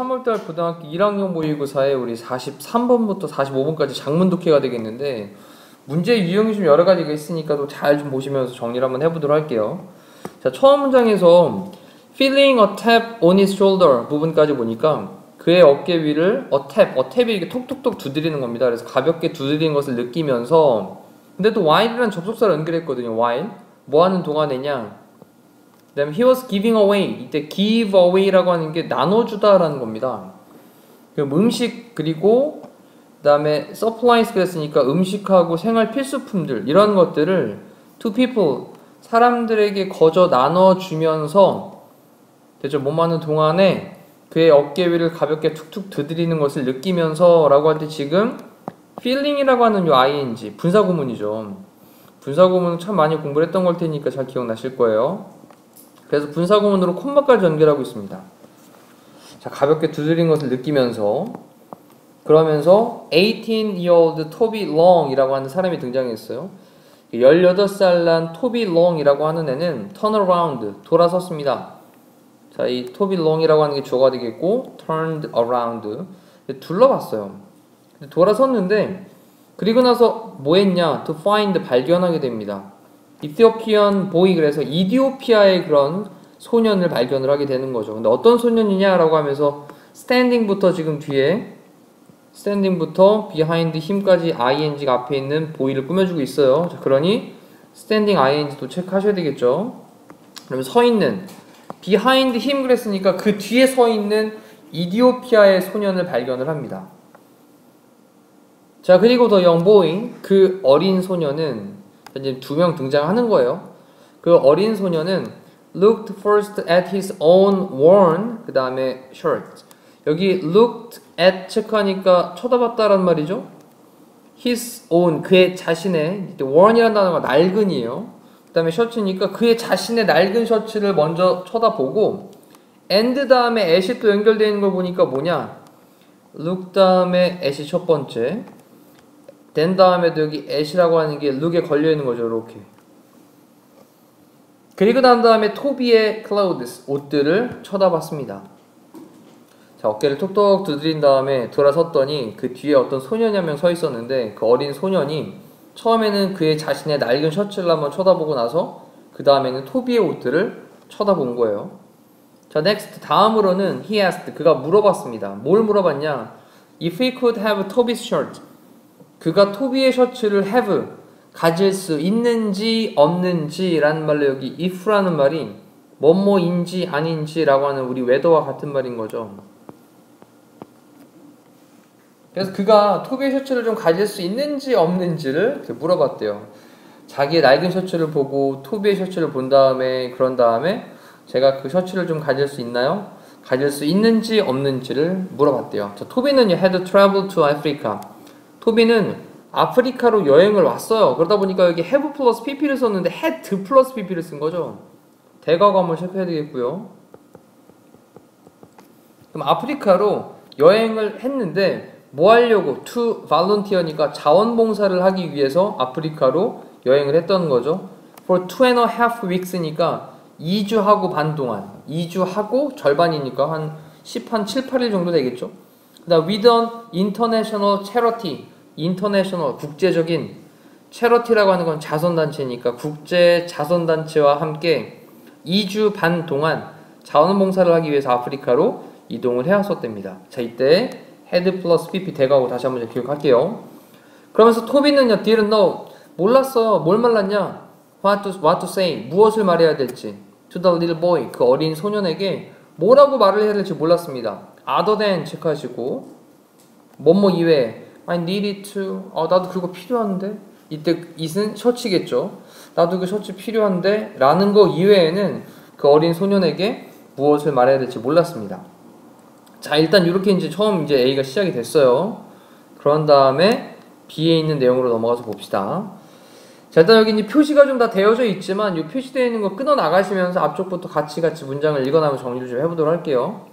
3월달 고등학교 1학년 모의고사에 우리 43번부터 45번까지 장문 독해가 되겠는데 문제 유형이 좀 여러 가지가 있으니까 또 잘 좀 보시면서 정리를 한번 해보도록 할게요. 자, 처음 문장에서 feeling a tap on his shoulder 부분까지 보니까 그의 어깨 위를 탭이 이렇게 톡톡톡 두드리는 겁니다. 그래서 가볍게 두드리는 것을 느끼면서 근데 또 while이라는 접속사를 연결했거든요. while 뭐 하는 동안에냐 그 다음에 he was giving away 이때 give away라고 하는 게 나눠주다 라는 겁니다. 음식 그리고 그 다음에 supplies 그랬으니까 음식하고 생활 필수품들 이런 것들을 to people 사람들에게 거저 나눠주면서 대체 몸 하는 동안에 그의 어깨 위를 가볍게 툭툭 두드리는 것을 느끼면서 라고 할 때 지금 feeling이라고 하는 요 ing 분사구문이죠. 분사구문은 참 많이 공부를 했던 걸 테니까 잘 기억나실 거예요. 그래서 분사구문으로 콤마까지 연결하고 있습니다. 자, 가볍게 두드린 것을 느끼면서 그러면서 18-year-old Toby Long 이라고 하는 사람이 등장했어요. 18살 난 토비 롱이라고 하는 애는 turn around 돌아섰습니다. 자, 이 토비 롱이라고 하는 게 주어가 되겠고 turned around 둘러봤어요. 돌아섰는데 그리고 나서 뭐 했냐? to find 발견하게 됩니다. Ethiopian boy 그래서 이디오피아의 그런 소년을 발견을 하게 되는 거죠. 근데 어떤 소년이냐라고 하면서 standing부터 지금 뒤에 standing부터 behind 힘까지 ing가 앞에 있는 boy를 꾸며주고 있어요. 자, 그러니 standing ing도 체크하셔야 되겠죠. 그러면 서 있는 behind him 그랬으니까 그 뒤에 서 있는 이디오피아의 소년을 발견을 합니다. 자, 그리고 더 young boy 그 어린 소년은 이제 두 명 등장하는 거예요. 그 어린 소년은 looked first at his own worn 그 다음에 shirt 여기 looked at 체크하니까 쳐다봤다란 말이죠. his own 그의 자신의 worn이라는 단어가 낡은이에요. 그 다음에 셔츠니까 그의 자신의 낡은 셔츠를 먼저 쳐다보고 and 다음에 at이 또 연결되어 있는 걸 보니까 뭐냐 look 다음에 at이 첫 번째 then 다음에도 여기 at이라고 하는 게 look에 걸려있는 거죠. 이렇게 그리고 난 다음에 토비의 clothes 옷들을 쳐다봤습니다. 자, 어깨를 톡톡 두드린 다음에 돌아섰더니 그 뒤에 어떤 소년이 한 명 서 있었는데 그 어린 소년이 처음에는 그의 자신의 낡은 셔츠를 한번 쳐다보고 나서 그 다음에는 토비의 옷들을 쳐다본 거예요. 자, next 다음으로는 he asked 그가 물어봤습니다. 뭘 물어봤냐? If he could have Toby's shirt 그가 토비의 셔츠를 have 가질 수 있는지 없는지 라는 말로 여기 if라는 말이 뭐뭐인지 아닌지 라고 하는 우리 whether와 같은 말인 거죠. 그래서 그가 토비의 셔츠를 좀 가질 수 있는지 없는지를 물어봤대요. 자기의 낡은 셔츠를 보고 토비의 셔츠를 본 다음에 그런 다음에 제가 그 셔츠를 좀 가질 수 있나요? 가질 수 있는지 없는지를 물어봤대요. 자, 토비는 had traveled to Africa. 토비는 아프리카로 여행을 왔어요. 그러다 보니까 여기 have 플러스 pp를 썼는데 had 플러스 pp를 쓴 거죠. 대과거 한번 체크해야 되겠고요. 그럼 아프리카로 여행을 했는데 뭐 하려고? to volunteer니까 자원봉사를 하기 위해서 아프리카로 여행을 했던 거죠. for 2.5 weeks니까 2주하고 반 동안 2주하고 절반이니까 한 7, 8일 정도 되겠죠. 그 다음 with an international charity international 국제적인 charity라고 하는 건 자선단체니까 국제 자선단체와 함께 2주 반 동안 자원봉사를 하기 위해서 아프리카로 이동을 해왔었답니다. 자, 이때 had 플러스 pp 대가고 다시 한번 기억할게요. 그러면서 토비는요 didn't know 몰랐어. 뭘 몰랐냐? what to say 무엇을 말해야 될지 to the little boy 그 어린 소년에게 뭐라고 말을 해야 될지 몰랐습니다. other than 체크하시고 뭐뭐 이외에 I need it to 나도 그거 필요한데 이때 it은 셔츠겠죠. 나도 그 셔츠 필요한데 라는 거 이외에는 그 어린 소년에게 무엇을 말해야 될지 몰랐습니다. 자, 일단 이렇게 이제 처음 이제 A가 시작이 됐어요. 그런 다음에 B에 있는 내용으로 넘어가서 봅시다. 자, 일단 여기 이제 표시가 좀 다 되어져 있지만 이 표시되어 있는 거 끊어 나가시면서 앞쪽부터 같이 문장을 읽어나가면서 정리를 좀 해보도록 할게요.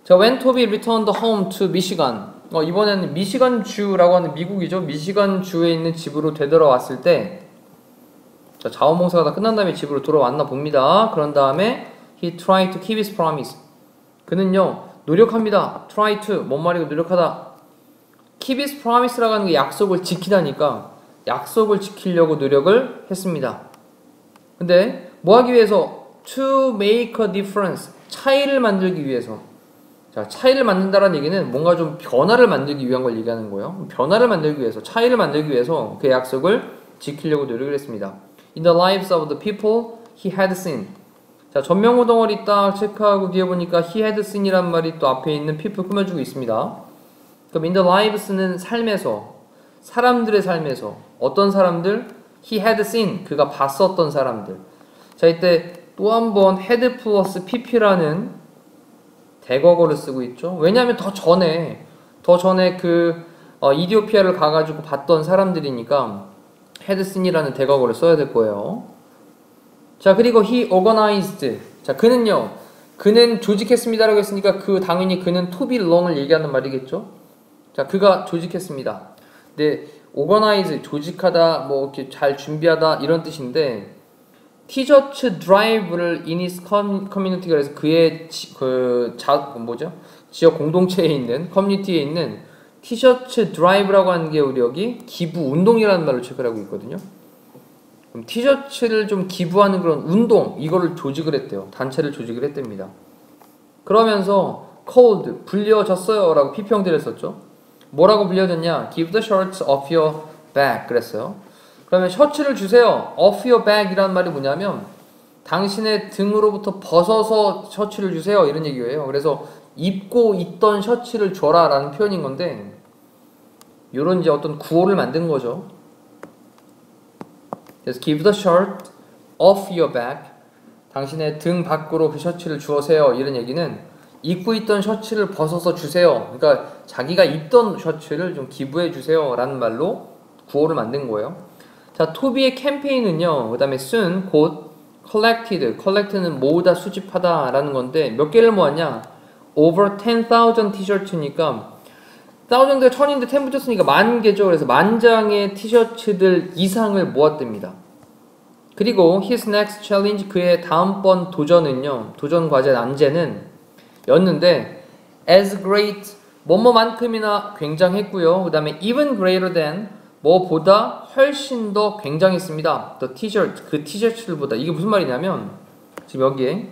자, when Toby returned home to Michigan 이번에는 미시간 주라고 하는 미국이죠. 미시간 주에 있는 집으로 되돌아왔을 때 자, 자원봉사가 다 끝난 다음에 집으로 돌아왔나 봅니다. 그런 다음에 he tried to keep his promise 그는요 노력합니다. try to 뭔 말이고 노력하다. keep his promise라고 하는 게 약속을 지키다니까 약속을 지키려고 노력을 했습니다. 근데 뭐 하기 위해서? to make a difference 차이를 만들기 위해서. 자, 차이를 만든다는 얘기는 뭔가 좀 변화를 만들기 위한 걸 얘기하는 거예요. 변화를 만들기 위해서, 차이를 만들기 위해서 그 약속을 지키려고 노력을 했습니다. In the lives of the people he had seen. 자, 전명호 덩어리 딱 체크하고 뒤에 보니까 he had seen이란 말이 또 앞에 있는 people 꾸며주고 있습니다. 그럼 in the lives는 삶에서, 사람들의 삶에서 어떤 사람들? he had seen, 그가 봤었던 사람들. 자, 이때 또 한 번 had 플러스 pp라는 대거거를 쓰고 있죠. 왜냐하면 더 전에 그 이디오피아를 가가지고 봤던 사람들이니까 had seen이라는 대거거를 써야 될 거예요. 자, 그리고 he organized. 자, 그는 조직했습니다라고 했으니까 당연히 그는 to belong을 얘기하는 말이겠죠. 자, 그가 조직했습니다. 근데 organize 조직하다, 뭐 이렇게 잘 준비하다 이런 뜻인데 티셔츠 드라이브를 in his community가 그래서 그의 지역 공동체에 있는 커뮤니티에 있는 티셔츠 드라이브라고 하는 게 우리 여기 기부 운동이라는 말로 체크를 하고 있거든요. 그럼 티셔츠를 좀 기부하는 그런 운동 이거를 조직을 했대요. 단체를 조직을 했답니다. 그러면서 called 불려졌어요 라고批评들을 썼죠. 뭐라고 불려졌냐? Give the shirts off your back 그랬어요. 그러면 셔츠를 주세요. off your back 이라는 말이 뭐냐면 당신의 등으로부터 벗어서 셔츠를 주세요 이런 얘기예요. 그래서 입고 있던 셔츠를 줘라 라는 표현인 건데 요런 이제 어떤 구호를 만든 거죠. 그래서 give the shirt off your back 당신의 등 밖으로 그 셔츠를 주세요 이런 얘기는 입고 있던 셔츠를 벗어서 주세요. 그러니까 자기가 입던 셔츠를 좀 기부해 주세요 라는 말로 구호를 만든 거예요. 자, 토비의 캠페인은요. 그 다음에 soon, 곧 collect는 모으다, 수집하다 라는 건데 몇 개를 모았냐? over 10,000 티셔츠니까 1000대 1000인데 10 붙였으니까 10,000개죠. 그래서 10,000장의 티셔츠들 이상을 모았답니다. 그리고 his next challenge, 그의 다음번 도전은요. 도전 과제 난제는 였는데 as great, 뭐뭐만큼이나 굉장했고요. 그 다음에 even greater than, 뭐보다 훨씬 더 굉장했습니다. The t-shirt, 그 티셔츠를 보다. 이게 무슨 말이냐면 지금 여기에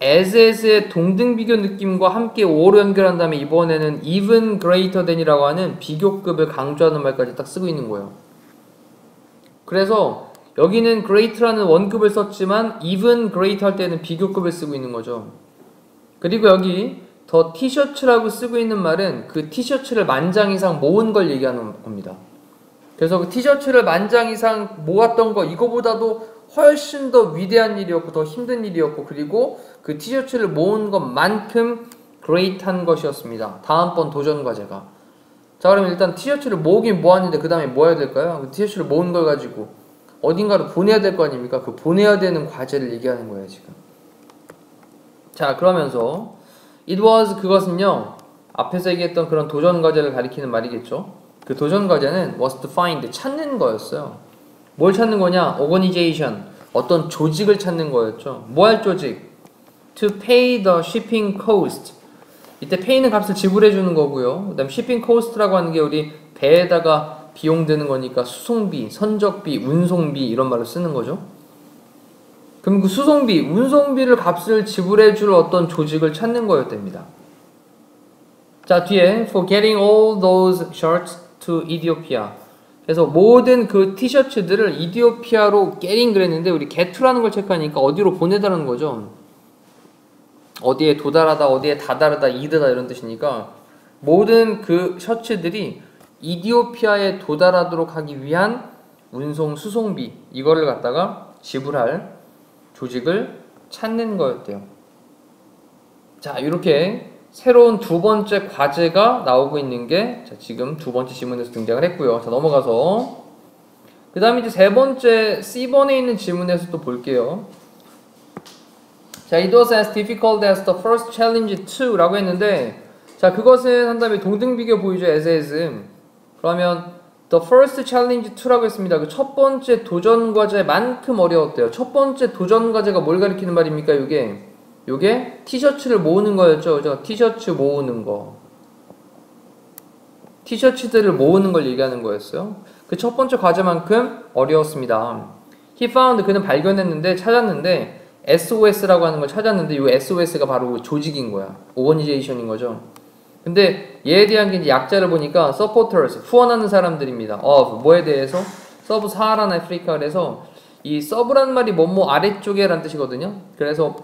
as의 동등 비교 느낌과 함께 오로 연결한 다음에 이번에는 even greater than이라고 하는 비교급을 강조하는 말까지 딱 쓰고 있는 거예요. 그래서 여기는 great라는 원급을 썼지만 even greater 할 때는 비교급을 쓰고 있는 거죠. 그리고 여기 더 티셔츠라고 쓰고 있는 말은 그 티셔츠를 10,000장 이상 모은 걸 얘기하는 겁니다. 그래서 그 티셔츠를 10,000장 이상 모았던 거 이거보다도 훨씬 더 위대한 일이었고 더 힘든 일이었고 그리고 그 티셔츠를 모은 것만큼 great한 것이었습니다. 다음번 도전 과제가. 자, 그러면 일단 티셔츠를 모으긴 모았는데 그 다음에 뭐 해야 될까요? 그 티셔츠를 모은 걸 가지고 어딘가로 보내야 될 거 아닙니까? 그 보내야 되는 과제를 얘기하는 거예요 지금. 자, 그러면서 it was, 그것은요 앞에서 얘기했던 그런 도전 과제를 가리키는 말이겠죠. 그 도전 과제는 was to find, 찾는 거였어요. 뭘 찾는 거냐? organization, 어떤 조직을 찾는 거였죠. 뭐 할 조직? to pay the shipping cost. 이때 pay는 값을 지불해 주는 거고요. 그 다음 shipping cost라고 하는 게 우리 배에다가 비용 드는 거니까 수송비, 선적비, 운송비 이런 말로 쓰는 거죠. 그럼 그 수송비, 운송비를 값을 지불해 줄 어떤 조직을 찾는 거였답니다. 자, 뒤에 for getting all those shirts to Ethiopia. 그래서 모든 그 티셔츠들을 이디오피아로 getting 그랬는데 우리 get라는 걸 체크하니까 어디로 보내다라는 거죠. 어디에 도달하다, 어디에 다다르다, 이르다 이런 뜻이니까 모든 그 셔츠들이 이디오피아에 도달하도록 하기 위한 운송 수송비 이거를 갖다가 지불할 조직을 찾는 거였대요. 자, 이렇게 새로운 두 번째 과제가 나오고 있는 게 자, 지금 두 번째 지문에서 등장을 했고요. 자, 넘어가서 그 다음에 이제 세 번째 C번에 있는 지문에서 또 볼게요. 자, it was as difficult as the first challenge too 라고 했는데 자, 그것은 한 다음에 동등 비교 보이죠. as 그러면 the first challenge to라고 했습니다. 그 첫 번째 도전 과제만큼 어려웠대요. 첫 번째 도전 과제가 뭘 가리키는 말입니까? 이게 요게 티셔츠를 모으는 거였죠. 그죠? 티셔츠 모으는 거. 티셔츠들을 모으는 걸 얘기하는 거였어요. 그 첫 번째 과제만큼 어려웠습니다. He found, 그는 발견했는데, 찾았는데, SOS라고 하는 걸 찾았는데, 이 SOS가 바로 조직인 거야. 오거니제이션인 거죠. 근데 얘에 대한 게 이제 약자를 보니까 supporters, 후원하는 사람들입니다. 뭐에 대해서? 서브 사하란 아프리카. 그래서 이 서브라는 말이 뭐뭐 아래쪽에 라는 뜻이거든요. 그래서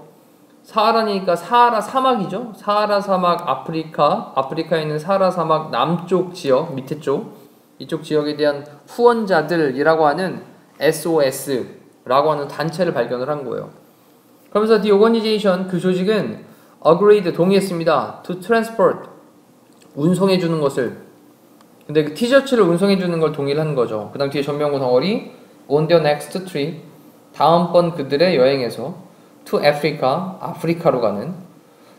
사하라니까 사하라 사막이죠. 사하라 사막 아프리카에 있는 사하라 사막 남쪽 지역, 밑에 쪽, 이쪽 지역에 대한 후원자들이라고 하는 SOS라고 하는 단체를 발견을 한 거예요. 그러면서 the organization, 그 조직은 agreed, 동의했습니다. to transport, 운송해 주는 것을. 근데 그 티셔츠를 운송해 주는 걸 동의를 한 거죠. 그 다음 뒤에 전명구 덩어리 on their next trip, 다음번 그들의 여행에서 to Africa, 아프리카로 가는,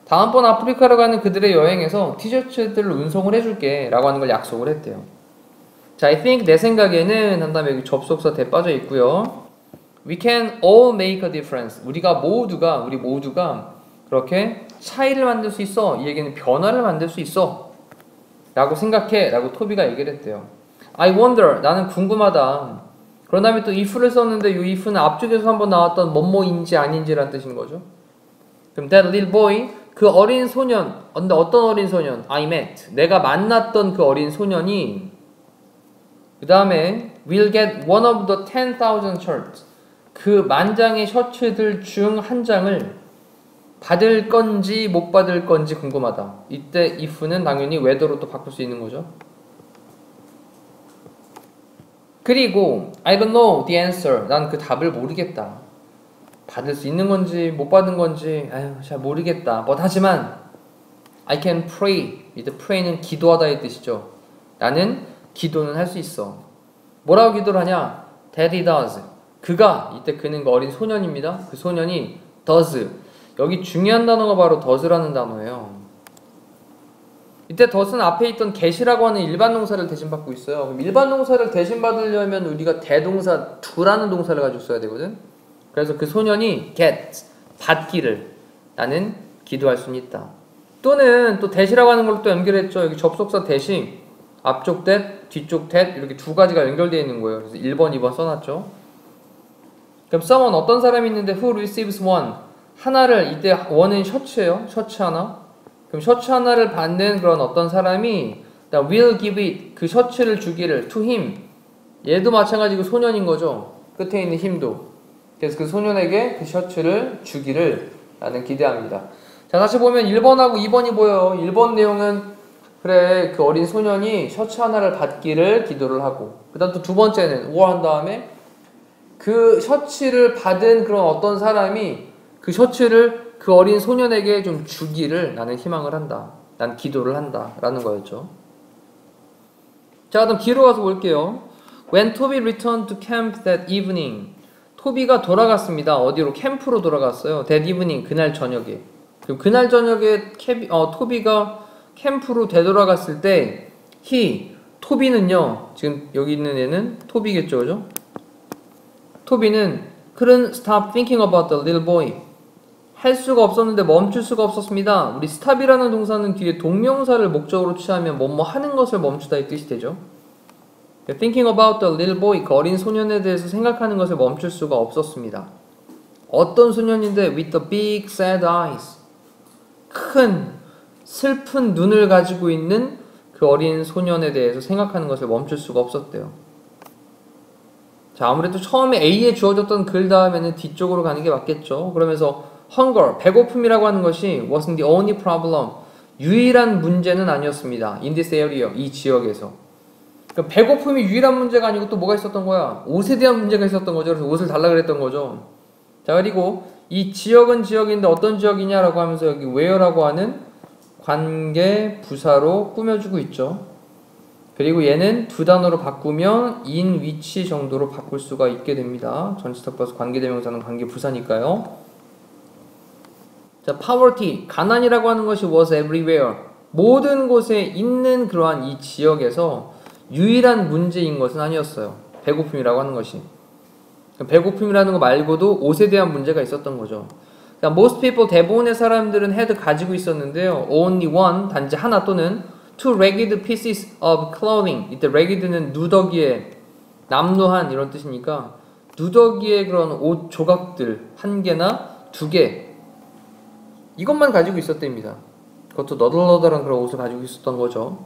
다음번 아프리카로 가는 그들의 여행에서 티셔츠들을 운송을 해줄게 라고 하는 걸 약속을 했대요. 자, I think, 내 생각에는 한 다음에 여기 접속사 대 빠져 있고요. We can all make a difference. 우리 모두가 그렇게 차이를 만들 수 있어. 이 얘기는 변화를 만들 수 있어 라고 생각해 라고 토비가 얘기를 했대요. I wonder, 나는 궁금하다. 그런 다음에 또 if를 썼는데 이 if는 앞쪽에서 한번 나왔던 뭐뭐인지 아닌지라는 뜻인 거죠. 그럼 that little boy, 그 어린 소년, 근데 어떤 어린 소년? I met, 내가 만났던 그 어린 소년이 그 다음에 will get one of the 10,000 shirts, 그 만장의 셔츠들 중 한 장을 받을 건지 못 받을 건지 궁금하다. 이때 if는 당연히 whether로 또 바꿀 수 있는 거죠. 그리고 I don't know the answer, 난 그 답을 모르겠다. 받을 수 있는 건지 못 받은 건지 잘 모르겠다. 하지만 I can pray, 이때 pray는 기도하다의 뜻이죠. 나는 기도는 할 수 있어. 뭐라고 기도를 하냐? Daddy does, 그가, 이때 그는 그 어린 소년입니다. 그 소년이 does, 여기 중요한 단어가 바로 does라는 단어예요. 이때 does는 앞에 있던 get이라고 하는 일반 동사를 대신받고 있어요. 그럼 일반 동사를 대신받으려면 우리가 대동사 do라는 동사를 가지고 써야 되거든. 그래서 그 소년이 get, 받기를, 나는 기도할 수는 있다. 또는 또 that이라고 하는 걸로 또 연결했죠. 여기 접속사 that이 앞쪽 that, 뒤쪽 that 이렇게 두 가지가 연결되어 있는 거예요. 그래서 1번, 2번 써놨죠. 그럼 someone, 어떤 사람이 있는데 who receives one, 하나를, 이때 one은 셔츠예요. 셔츠 하나. 그럼 셔츠 하나를 받는 그런 어떤 사람이 will give it, 그 셔츠를 주기를 to him, 얘도 마찬가지고 소년인 거죠. 끝에 있는 힘도. 그래서 그 소년에게 그 셔츠를 주기를 나는 기대합니다. 자, 다시 보면 1번하고 2번이 보여요. 1번 내용은 그래, 그 어린 소년이 셔츠 하나를 받기를 기도를 하고, 그 다음 또 두 번째는 or 한 다음에 그 셔츠를 받은 그런 어떤 사람이 그 셔츠를 그 어린 소년에게 좀 주기를 나는 희망을 한다. 난 기도를 한다. 라는 거였죠. 자, 그럼 뒤로 가서 볼게요. When Toby returned to camp that evening, 토비가 돌아갔습니다. 어디로? 캠프로 돌아갔어요. That evening, 그날 저녁에. 그럼 그날 저녁에 토비가 캠프로 되돌아갔을 때 토비는요, 지금 여기 있는 애는 토비겠죠, 그죠? 토비는 couldn't stop thinking about the little boy. 할 수가 없었는데 멈출 수가 없었습니다. 우리 stop이라는 동사는 뒤에 동명사를 목적으로 취하면 뭐뭐 하는 것을 멈추다 이 뜻이 되죠. Thinking about the little boy, 그 어린 소년에 대해서 생각하는 것을 멈출 수가 없었습니다. 어떤 소년인데 with the big sad eyes, 큰 슬픈 눈을 가지고 있는 그 어린 소년에 대해서 생각하는 것을 멈출 수가 없었대요. 자, 아무래도 처음에 A에 주어졌던 글 다음에는 뒤쪽으로 가는 게 맞겠죠. 그러면서 hunger, 배고픔이라고 하는 것이 wasn't the only problem, 유일한 문제는 아니었습니다. in this area, 이 지역에서. 그러니까 배고픔이 유일한 문제가 아니고 또 뭐가 있었던 거야? 옷에 대한 문제가 있었던 거죠. 그래서 옷을 달라 그랬던 거죠. 자, 그리고 이 지역은 지역인데 어떤 지역이냐라고 하면서 여기 where라고 하는 관계 부사로 꾸며주고 있죠. 그리고 얘는 두 단어로 바꾸면 in, which 정도로 바꿀 수가 있게 됩니다. 전치사 플러스 관계대명사는 관계부사니까요. 자, poverty, 가난이라고 하는 것이 was everywhere, 모든 곳에 있는 그러한 이 지역에서 유일한 문제인 것은 아니었어요. 배고픔이라고 하는 것이. 배고픔이라는 거 말고도 옷에 대한 문제가 있었던 거죠. 자, most people 대부분의 사람들은 had 가지고 있었는데요. only one 단지 하나 또는 two ragged pieces of clothing. 이때 ragged는 누더기에 남루한 이런 뜻이니까 누더기의 그런 옷 조각들 한 개나 두 개 이것만 가지고 있었답니다. 그것도 너덜너덜한 그런 옷을 가지고 있었던 거죠.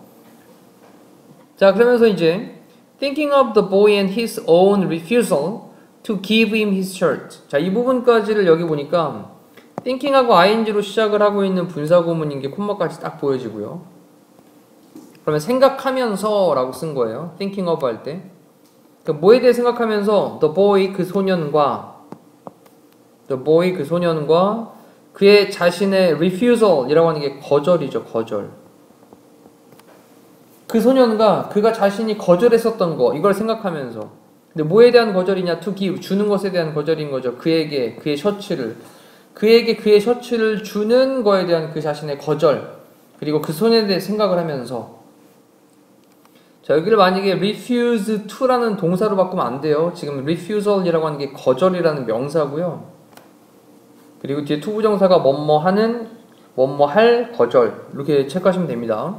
자, 그러면서 이제 thinking of the boy and his own refusal to give him his shirt. 자, 이 부분까지를 여기 보니까 thinking하고 ing로 시작을 하고 있는 분사구문인 게 콤마까지 딱 보여지고요. 그러면 생각하면서 라고 쓴 거예요. thinking of 할 때. 그러니까 뭐에 대해 생각하면서 the boy 그 소년과 그의 자신의 refusal 이라고 하는 게 거절이죠. 거절. 그 소년과 그가 자신이 거절했었던 거 이걸 생각하면서 근데 뭐에 대한 거절이냐? to give 주는 것에 대한 거절인 거죠. 그에게 그의 셔츠를 주는 거에 대한 그 자신의 거절 그리고 그 소년에 대해 생각을 하면서 자 여기를 만약에 refuse to라는 동사로 바꾸면 안 돼요. 지금 refusal이라고 하는 게 거절이라는 명사고요. 그리고 뒤에 투부정사가 뭐뭐하는 뭐뭐할 거절 이렇게 체크하시면 됩니다.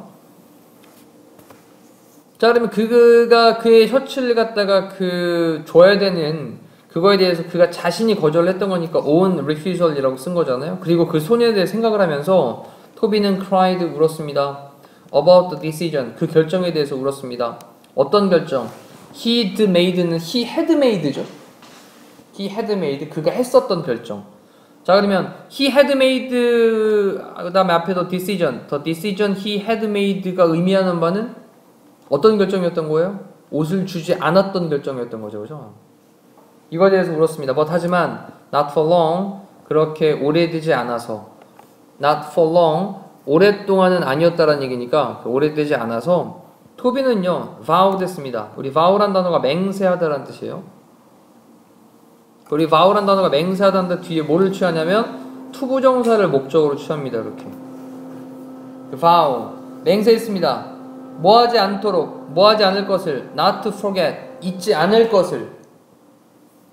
자 그러면 그가 그의 셔츠를 갖다가 줘야 되는 그거에 대해서 그가 자신이 거절을 했던 거니까 own refusal이라고 쓴 거잖아요. 그리고 그 소년에 대해 생각을 하면서 토비는 cried 울었습니다. about the decision 그 결정에 대해서 울었습니다. 어떤 결정? he'd made는 he had made죠. he had made 그가 했었던 결정. 자 그러면 he had made 그 다음에 앞에 the decision he had made가 의미하는 바는 어떤 결정이었던 거예요? 옷을 주지 않았던 결정이었던 거죠. 그죠? 이거에 대해서 울었습니다. 하지만 not for long 그렇게 오래되지 않아서 not for long 오랫동안은 아니었다라는 얘기니까 오래되지 않아서 토비는요 vowed 했습니다. 우리 vow란 단어가 맹세하다라는 뜻이에요. 우리 vow란 단어가 맹세하다는 뒤에 뭐를 취하냐면 투부정사를 목적으로 취합니다. 이렇게 vow 맹세했습니다. 뭐하지 않을 것을 not to forget 잊지 않을 것을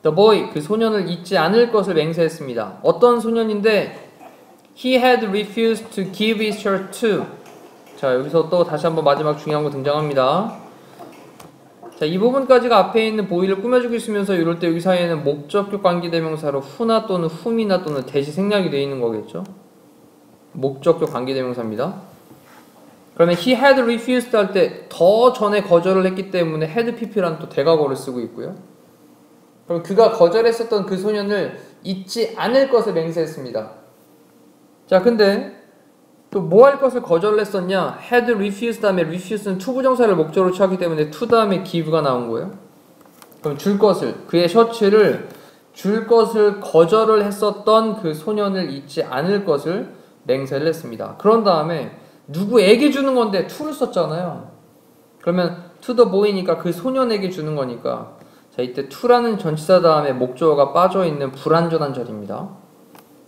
the boy 그 소년을 잊지 않을 것을 맹세했습니다. 어떤 소년인데 he had refused to give his shirt to 자 여기서 또 다시 한번 마지막 중요한 거 등장합니다. 자 이 부분까지가 앞에 있는 보이를 꾸며주고 있으면서 이럴 때 여기 사이에는 목적격 관계대명사로 who나 또는 whom이나 또는 대시 생략이 되어 있는 거겠죠. 목적격 관계대명사입니다. 그러면 he had refused 할 때 더 전에 거절을 했기 때문에 had pp라는 또 대과거를 쓰고 있고요. 그럼 그가 거절했었던 그 소년을 잊지 않을 것을 맹세했습니다. 자 근데 또 뭐 할 것을 거절을 했었냐? had refused 다음에 refuse는 투부정사를 목적으로 취하기 때문에 to 다음에 give가 나온 거예요. 그럼 줄 것을 그의 셔츠를 줄 것을 거절을 했었던 그 소년을 잊지 않을 것을 맹세를 했습니다. 그런 다음에 누구에게 주는 건데 to를 썼잖아요. 그러면 to the boy니까 그 소년에게 주는 거니까 자 이때 to라는 전치사 다음에 목적어가 빠져있는 불완전한 절입니다.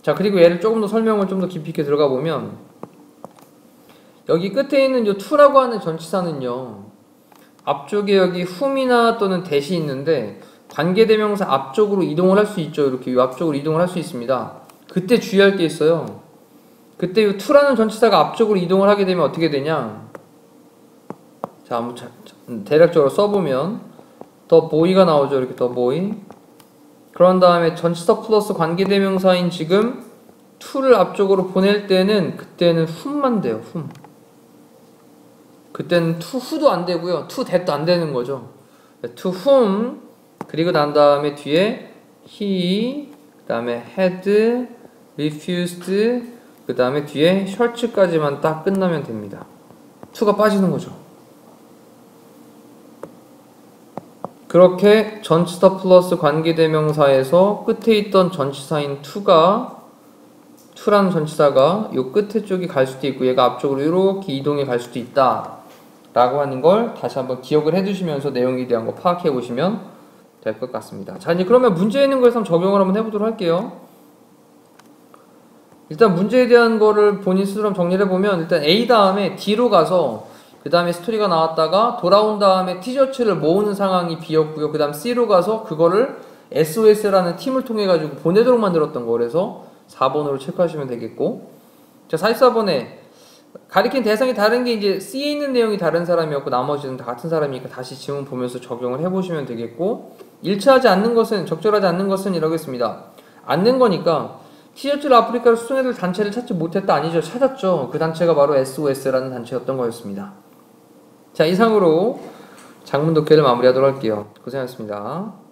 자 그리고 얘를 조금 더 설명을 좀 더 깊이 있게 들어가 보면 여기 끝에 있는 요 to라고 하는 전치사는요 앞쪽에 여기 whom이나 또는 that이 있는데 관계대명사 앞쪽으로 이동을 할 수 있죠. 이렇게 요 앞쪽으로 이동을 할 수 있습니다. 그때 주의할 게 있어요. 그때 이 to라는 전치사가 앞쪽으로 이동을 하게 되면 어떻게 되냐? 자, 한번 대략적으로 써보면 the boy가 나오죠. 이렇게 the boy. 그런 다음에 전치사 플러스 관계대명사인 지금 to를 앞쪽으로 보낼 때는 그때는 whom만 돼요. whom. 그때는 to who도 안 되고요. to that도 안 되는 거죠. to whom 그리고 난 다음에 뒤에 he 그 다음에 had refused 그 다음에 뒤에 셔츠까지만 딱 끝나면 됩니다. to가 빠지는 거죠. 그렇게 전치사 플러스 관계대명사에서 끝에 있던 전치사인 to라는 전치사가 요 끝에 쪽이 갈 수도 있고 얘가 앞쪽으로 이렇게 이동해 갈 수도 있다 라고 하는 걸 다시 한번 기억을 해두시면서 내용에 대한 거 파악해 보시면 될 것 같습니다. 자 이제 그러면 문제에 있는 거에서 적용을 한번 해보도록 할게요. 일단 문제에 대한 거를 본인 스스로 정리를 해보면 일단 A 다음에 D로 가서 그 다음에 스토리가 나왔다가 돌아온 다음에 티셔츠를 모으는 상황이 B였고요. 그 다음 C로 가서 그거를 SOS라는 팀을 통해 가지고 보내도록 만들었던 거. 그래서 4번으로 체크하시면 되겠고, 자 44번에 가리킨 대상이 다른 게 이제 C에 있는 내용이 다른 사람이었고 나머지는 다 같은 사람이니까 다시 지문 보면서 적용을 해보시면 되겠고, 일치하지 않는 것은, 적절하지 않는 것은 이러겠습니다. 않는 거니까 티셔츠를 아프리카로 수송해줄 단체를 찾지 못했다 아니죠. 찾았죠. 그 단체가 바로 SOS라는 단체였던 거였습니다. 자, 이상으로 장문 독해를 마무리하도록 할게요. 고생하셨습니다.